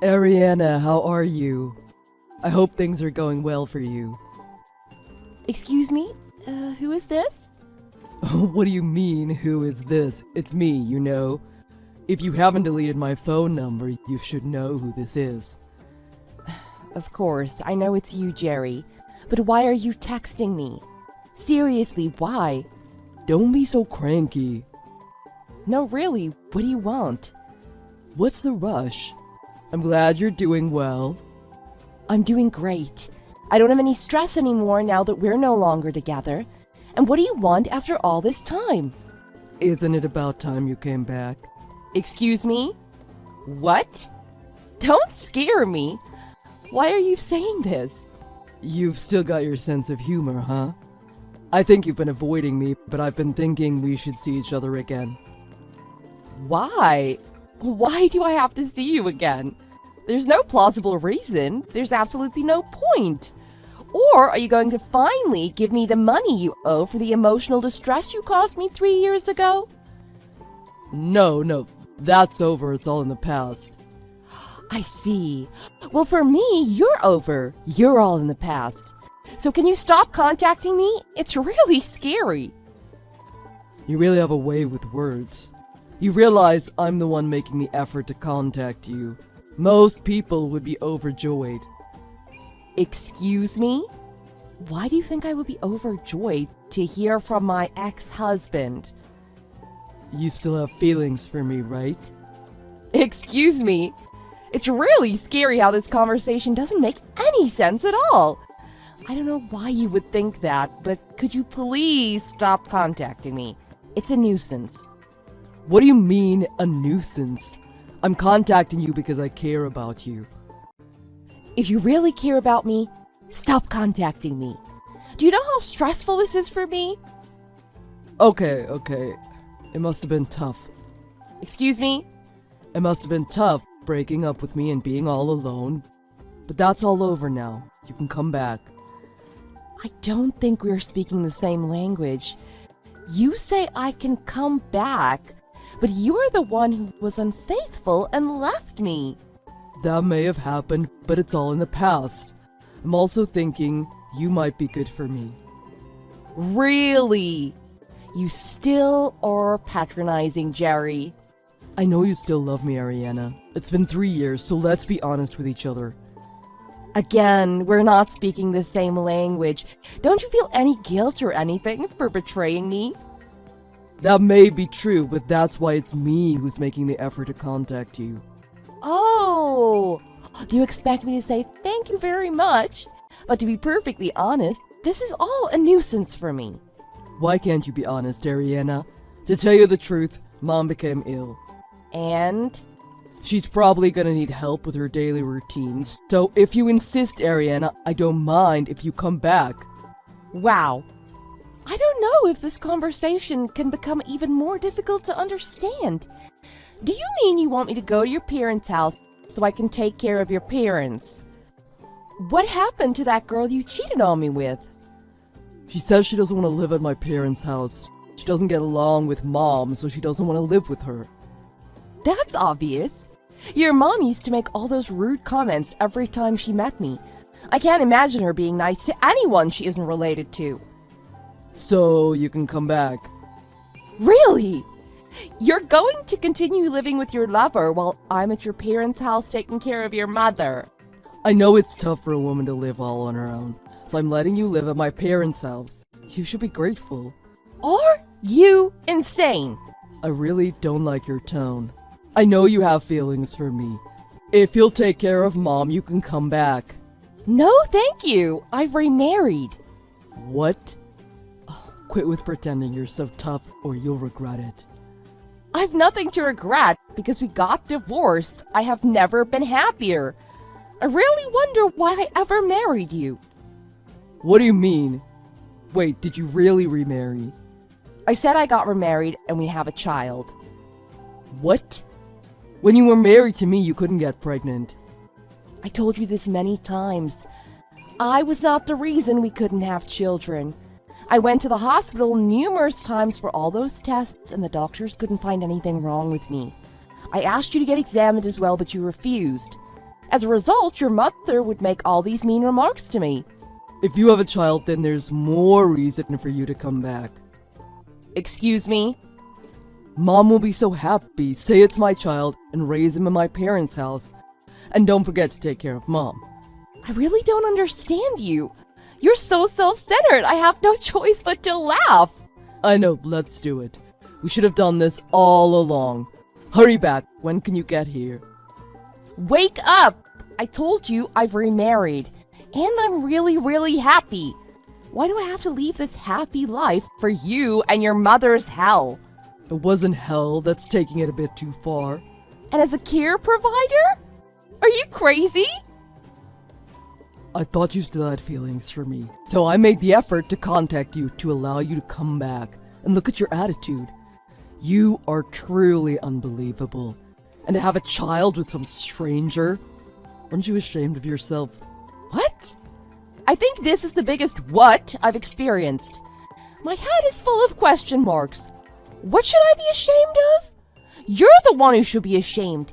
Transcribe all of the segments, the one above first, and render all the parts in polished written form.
Ariana, how are you? I hope things are going well for you. Excuse me? Who is this? What do you mean, who is this? It's me, you know. If you haven't deleted my phone number, you should know who this is. Of course, I know it's you, Jerry. But why are you texting me? Seriously, why? Don't be so cranky. No, really, what do you want? What's the rush? I'm glad you're doing well. I'm doing great. I don't have any stress anymore now that we're no longer together. And what do you want after all this time? Isn't it about time you came back? Excuse me? What? Don't scare me. Why are you saying this? You've still got your sense of humor, huh? I think you've been avoiding me, but I've been thinking we should see each other again. Why? Why do I have to see you again? There's no plausible reason. There's absolutely no point. Or are you going to finally give me the money you owe for the emotional distress you caused me 3 years ago? No, that's over. It's all in the past. I see. Well, for me, you're over. You're all in the past. So can you stop contacting me? It's really scary. You really have a way with words. You realize I'm the one making the effort to contact you. Most people would be overjoyed. Excuse me? Why do you think I would be overjoyed to hear from my ex-husband? You still have feelings for me, right? Excuse me? It's really scary how this conversation doesn't make any sense at all. I don't know why you would think that, but could you please stop contacting me? It's a nuisance. What do you mean, a nuisance? I'm contacting you because I care about you. If you really care about me, stop contacting me. Do you know how stressful this is for me? Okay. It must have been tough. Excuse me? It must have been tough breaking up with me and being all alone. But that's all over now. You can come back. I don't think we're speaking the same language. You say I can come back, but you're the one who was unfaithful and left me. That may have happened, but it's all in the past. I'm also thinking you might be good for me. Really? You still are patronizing, Jerry. I know you still love me, Ariana. It's been 3 years, so let's be honest with each other. Again, we're not speaking the same language. Don't you feel any guilt or anything for betraying me? That may be true, but that's why it's me who's making the effort to contact you. Oh! Do you expect me to say thank you very much? But to be perfectly honest, this is all a nuisance for me. Why can't you be honest, Ariana? To tell you the truth, Mom became ill. And? She's probably gonna need help with her daily routines. So if you insist, Ariana, I don't mind if you come back. Wow. I don't know if this conversation can become even more difficult to understand. Do you mean you want me to go to your parents' house so I can take care of your parents? What happened to that girl you cheated on me with? She says she doesn't want to live at my parents' house. She doesn't get along with Mom, so she doesn't want to live with her. That's obvious. Your mom used to make all those rude comments every time she met me. I can't imagine her being nice to anyone she isn't related to. So you can come back. Really? You're going to continue living with your lover while I'm at your parents' house taking care of your mother. I know it's tough for a woman to live all on her own, so I'm letting you live at my parents' house. You should be grateful. Are you insane? I really don't like your tone. I know you have feelings for me. If you'll take care of Mom, you can come back. No, thank you. I've remarried. What? Quit with pretending you're so tough or you'll regret it. I've nothing to regret because we got divorced. I have never been happier. I really wonder why I ever married you. What do you mean? Wait, did you really remarry? I said I got remarried and we have a child. What? When you were married to me, you couldn't get pregnant. I told you this many times. I was not the reason we couldn't have children. I went to the hospital numerous times for all those tests and the doctors couldn't find anything wrong with me. I asked you to get examined as well, but you refused. As a result, your mother would make all these mean remarks to me. If you have a child, then there's more reason for you to come back. Excuse me? Mom will be so happy. Say it's my child and raise him in my parents' house. And don't forget to take care of Mom. I really don't understand you. You're so self-centered. I have no choice but to laugh. I know, let's do it. We should have done this all along. Hurry back. When can you get here? Wake up! I told you I've remarried. And I'm really, really happy. Why do I have to leave this happy life for you and your mother's hell? It wasn't hell. That's taking it a bit too far. And as a care provider? Are you crazy? I thought you still had feelings for me. So I made the effort to contact you to allow you to come back. And look at your attitude. You are truly unbelievable. And to have a child with some stranger? Aren't you ashamed of yourself? What? I think this is the biggest what I've experienced. My head is full of question marks. What should I be ashamed of? You're the one who should be ashamed.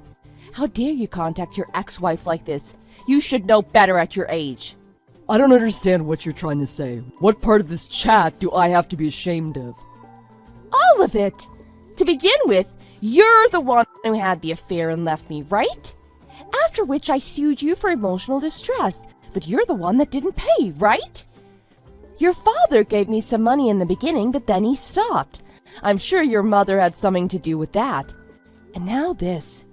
How dare you contact your ex-wife like this? You should know better at your age. I don't understand what you're trying to say. What part of this chat do I have to be ashamed of? All of it. To begin with, you're the one who had the affair and left me, right? After which I sued you for emotional distress, but you're the one that didn't pay, right? Your father gave me some money in the beginning, but then he stopped. I'm sure your mother had something to do with that. And now this.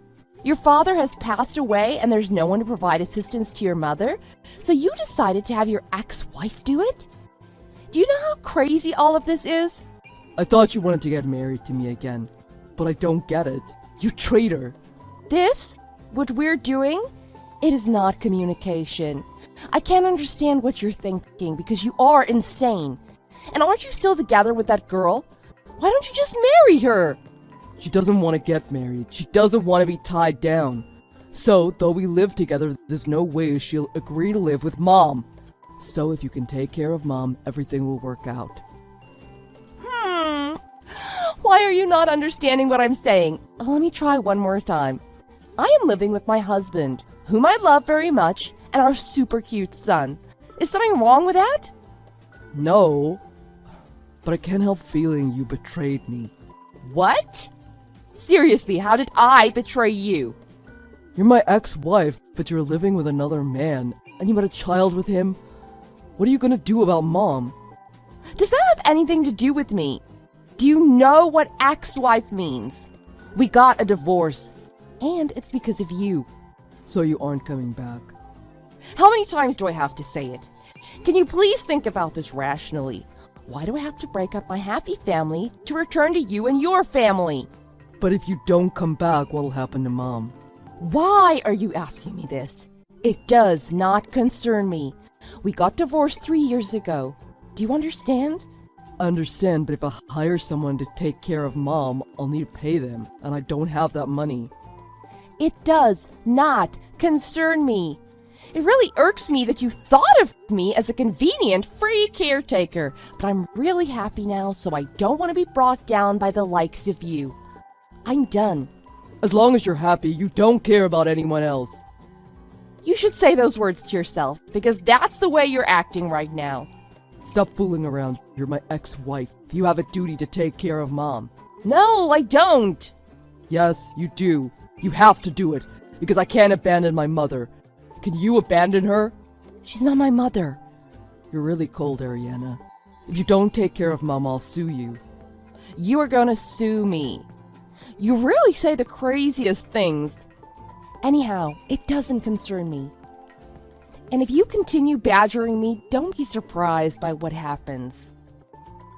Your father has passed away and there's no one to provide assistance to your mother, so you decided to have your ex-wife do it? Do you know how crazy all of this is? I thought you wanted to get married to me again, but I don't get it. You traitor. This? What we're doing? It is not communication. I can't understand what you're thinking because you are insane. And aren't you still together with that girl? Why don't you just marry her? She doesn't want to get married. She doesn't want to be tied down. So, though we live together, there's no way she'll agree to live with Mom. So if you can take care of Mom, everything will work out. Why are you not understanding what I'm saying? Let me try one more time. I am living with my husband, whom I love very much, and our super cute son. Is something wrong with that? No, but I can't help feeling you betrayed me. What? Seriously, how did I betray you? You're my ex-wife, but you're living with another man, and you had a child with him. What are you gonna do about Mom? Does that have anything to do with me? Do you know what ex-wife means? We got a divorce, and it's because of you. So you aren't coming back? How many times do I have to say it? Can you please think about this rationally? Why do I have to break up my happy family to return to you and your family? But if you don't come back, what'll happen to Mom? Why are you asking me this? It does not concern me. We got divorced 3 years ago. Do you understand? I understand, but if I hire someone to take care of Mom, I'll need to pay them, and I don't have that money. It does not concern me. It really irks me that you thought of me as a convenient, free caretaker, but I'm really happy now, so I don't want to be brought down by the likes of you. I'm done. As long as you're happy, you don't care about anyone else. You should say those words to yourself, because that's the way you're acting right now. Stop fooling around. You're my ex-wife. You have a duty to take care of Mom. No, I don't. Yes, you do. You have to do it, because I can't abandon my mother. Can you abandon her? She's not my mother. You're really cold, Ariana. If you don't take care of Mom, I'll sue you. You are gonna sue me. You really say the craziest things. Anyhow, it doesn't concern me. And if you continue badgering me, don't be surprised by what happens.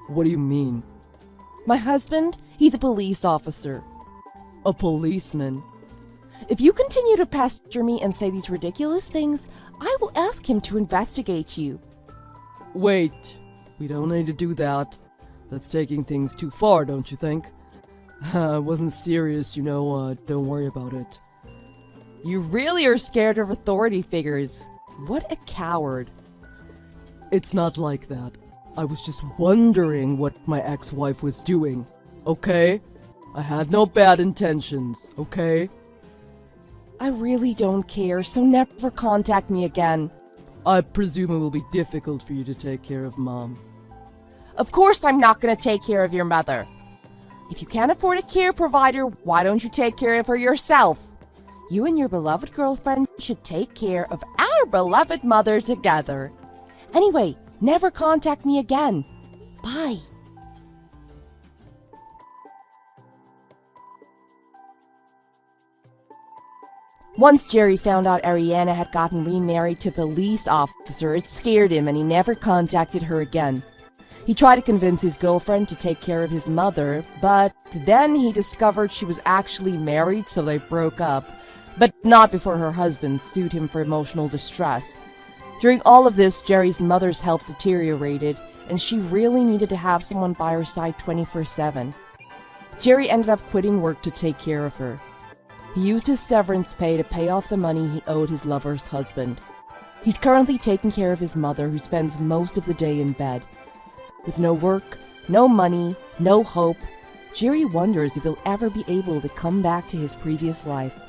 What do you mean? My husband, he's a police officer. A policeman? If you continue to pester me and say these ridiculous things, I will ask him to investigate you. Wait, we don't need to do that. That's taking things too far, don't you think? I wasn't serious, don't worry about it. You really are scared of authority figures. What a coward. It's not like that. I was just wondering what my ex-wife was doing, okay? I had no bad intentions, okay? I really don't care, so never contact me again. I presume it will be difficult for you to take care of Mom. Of course I'm not going to take care of your mother. If you can't afford a care provider, why don't you take care of her yourself? You and your beloved girlfriend should take care of our beloved mother together. Anyway, never contact me again. Bye. Once Jerry found out Ariana had gotten remarried to a police officer, it scared him and he never contacted her again. He tried to convince his girlfriend to take care of his mother, but then he discovered she was actually married, so they broke up. But not before her husband sued him for emotional distress. During all of this, Jerry's mother's health deteriorated, and she really needed to have someone by her side 24/7. Jerry ended up quitting work to take care of her. He used his severance pay to pay off the money he owed his lover's husband. He's currently taking care of his mother, who spends most of the day in bed. With no work, no money, no hope, Jerry wonders if he'll ever be able to come back to his previous life.